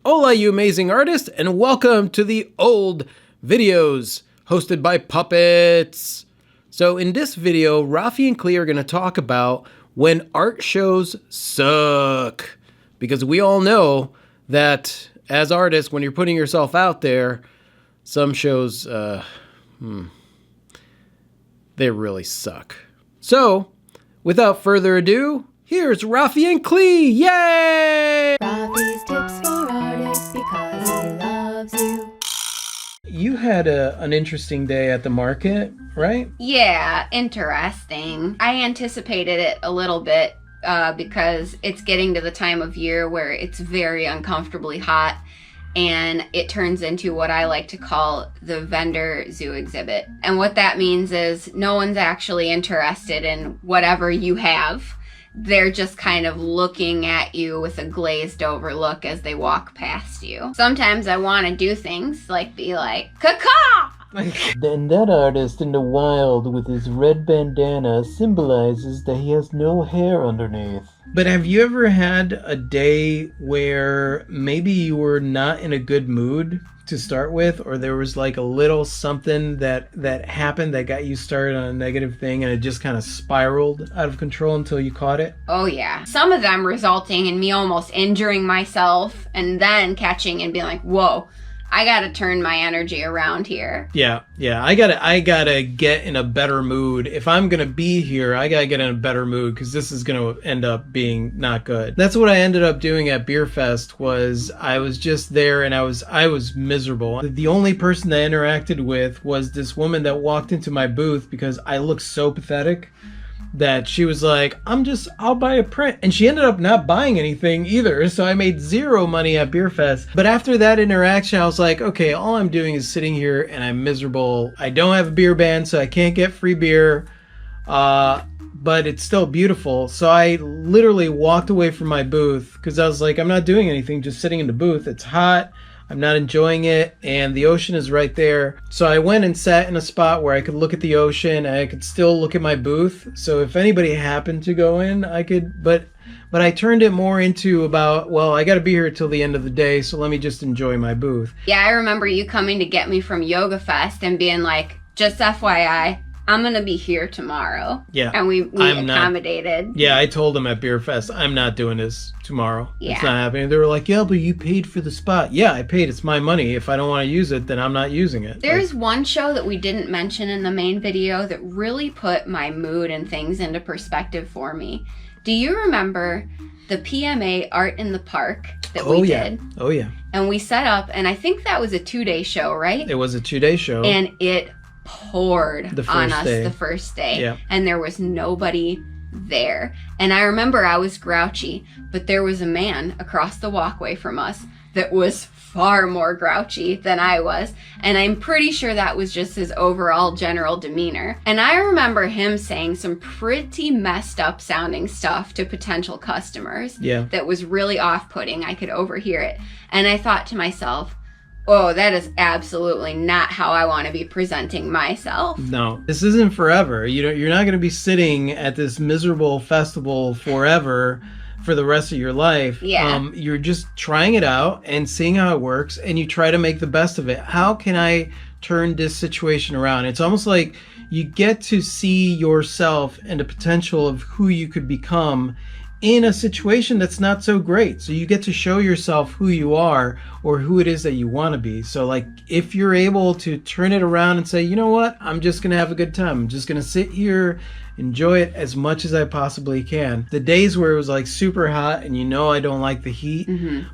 Hola, you amazing artist, and welcome to the old videos hosted by Puppets. So in this video, Rafi and Klee are going to talk about when art shows suck. Because we all know that as artists, when you're putting yourself out there, some shows, they really suck. So, without further ado, here's Rafi and Klee. Yay! Rafi's tips for artists because he loves you. You had an interesting day at the market, right? Yeah, interesting. I anticipated it a little bit because it's getting to the time of year where it's very uncomfortably hot and it turns into what I like to call the vendor zoo exhibit. And what that means is no one's actually interested in whatever you have. They're just kind of looking at you with a glazed over look as they walk past you. Sometimes I want to do things like be like, caw-caw! And that artist in the wild with his red bandana symbolizes that he has no hair underneath. But have you ever had a day where maybe you were not in a good mood to start with, or there was like a little something that happened that got you started on a negative thing and it just kind of spiraled out of control until you caught it? Oh yeah. Some of them resulting in me almost injuring myself and then catching and being like, whoa, I gotta turn my energy around here. Yeah. I gotta get in a better mood. If I'm gonna be here, I gotta get in a better mood because this is gonna end up being not good. That's what I ended up doing at Beer Fest. Was I was just there and I was miserable. The only person I interacted with was this woman that walked into my booth because I looked so pathetic that she was like, I'll buy a print. And she ended up not buying anything either. So I made zero money at Beer Fest. But after that interaction, I was like, okay, all I'm doing is sitting here and I'm miserable. I don't have a beer ban, so I can't get free beer. But it's still beautiful. So I literally walked away from my booth because I was like, I'm not doing anything, just sitting in the booth. It's hot. I'm not enjoying it, and the ocean is right there. So I went and sat in a spot where I could look at the ocean, and I could still look at my booth. So if anybody happened to go in, I could, but I turned it more into about, well, I got to be here till the end of the day, so let me just enjoy my booth. Yeah, I remember you coming to get me from Yoga Fest and being like, just FYI, I'm going to be here tomorrow. Yeah. And we accommodated. Yeah, I told them at Beer Fest, I'm not doing this tomorrow. Yeah. It's not happening. They were like, yeah, but you paid for the spot. Yeah, I paid. It's my money. If I don't want to use it, then I'm not using it. There's one show that we didn't mention in the main video that really put my mood and things into perspective for me. Do you remember the PMA Art in the Park that we did? Oh, yeah. And we set up, and I think that was a 2-day show, right? It was a 2-day show. And it poured on us the first day. Yeah. And there was nobody there. And I remember I was grouchy, but there was a man across the walkway from us that was far more grouchy than I was. And I'm pretty sure that was just his overall general demeanor. And I remember him saying some pretty messed up sounding stuff to potential customers. Yeah. That was really off-putting. I could overhear it. And I thought to myself, oh, that is absolutely not how I want to be presenting myself. No, this isn't forever. You're not going to be sitting at this miserable festival forever for the rest of your life. Yeah. You're just trying it out and seeing how it works, and you try to make the best of it. How can I turn this situation around? It's almost like you get to see yourself and the potential of who you could become in a situation that's not so great. So you get to show yourself who you are or who it is that you want to be. So like if you're able to turn it around and say, you know what, I'm just going to have a good time. I'm just going to sit here, enjoy it as much as I possibly can. The days where it was like super hot and I don't like the heat,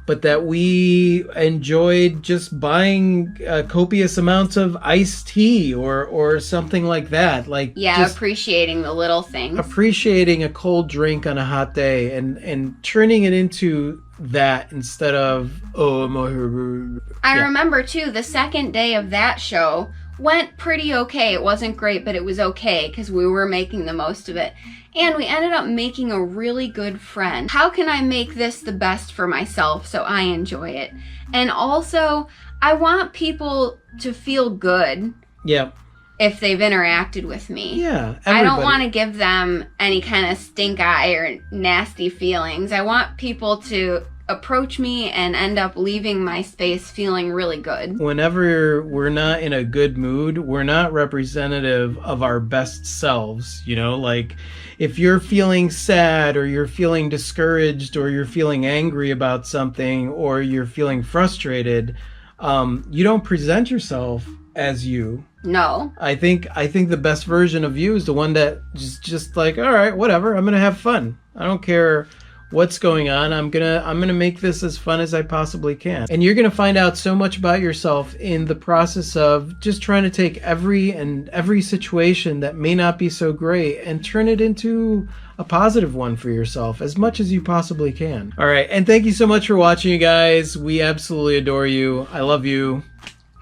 but that we enjoyed just buying copious amounts of iced tea or something like that. Like appreciating the little things. Appreciating a cold drink on a hot day and turning it into that instead of, I remember too, the second day of that show went pretty okay. It wasn't great, but it was okay because we were making the most of it. And we ended up making a really good friend. How can I make this the best for myself so I enjoy it? And also, I want people to feel good. Yeah. If they've interacted with me. Yeah. I don't want to give them any kind of stink eye or nasty feelings. I want people to approach me and end up leaving my space feeling really good. Whenever we're not in a good mood, we're not representative of our best selves. You know, like if you're feeling sad or you're feeling discouraged or you're feeling angry about something or you're feeling frustrated, you don't present yourself as you. No. I think the best version of you is the one that just like, all right, whatever, I'm gonna have fun. I don't care what's going on. I'm gonna make this as fun as I possibly can. And you're gonna find out so much about yourself in the process of just trying to take every situation that may not be so great and turn it into a positive one for yourself as much as you possibly can. All right, and thank you so much for watching, you guys. We absolutely adore you. I love you.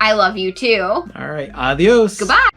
I love you too. All right, adios. Goodbye.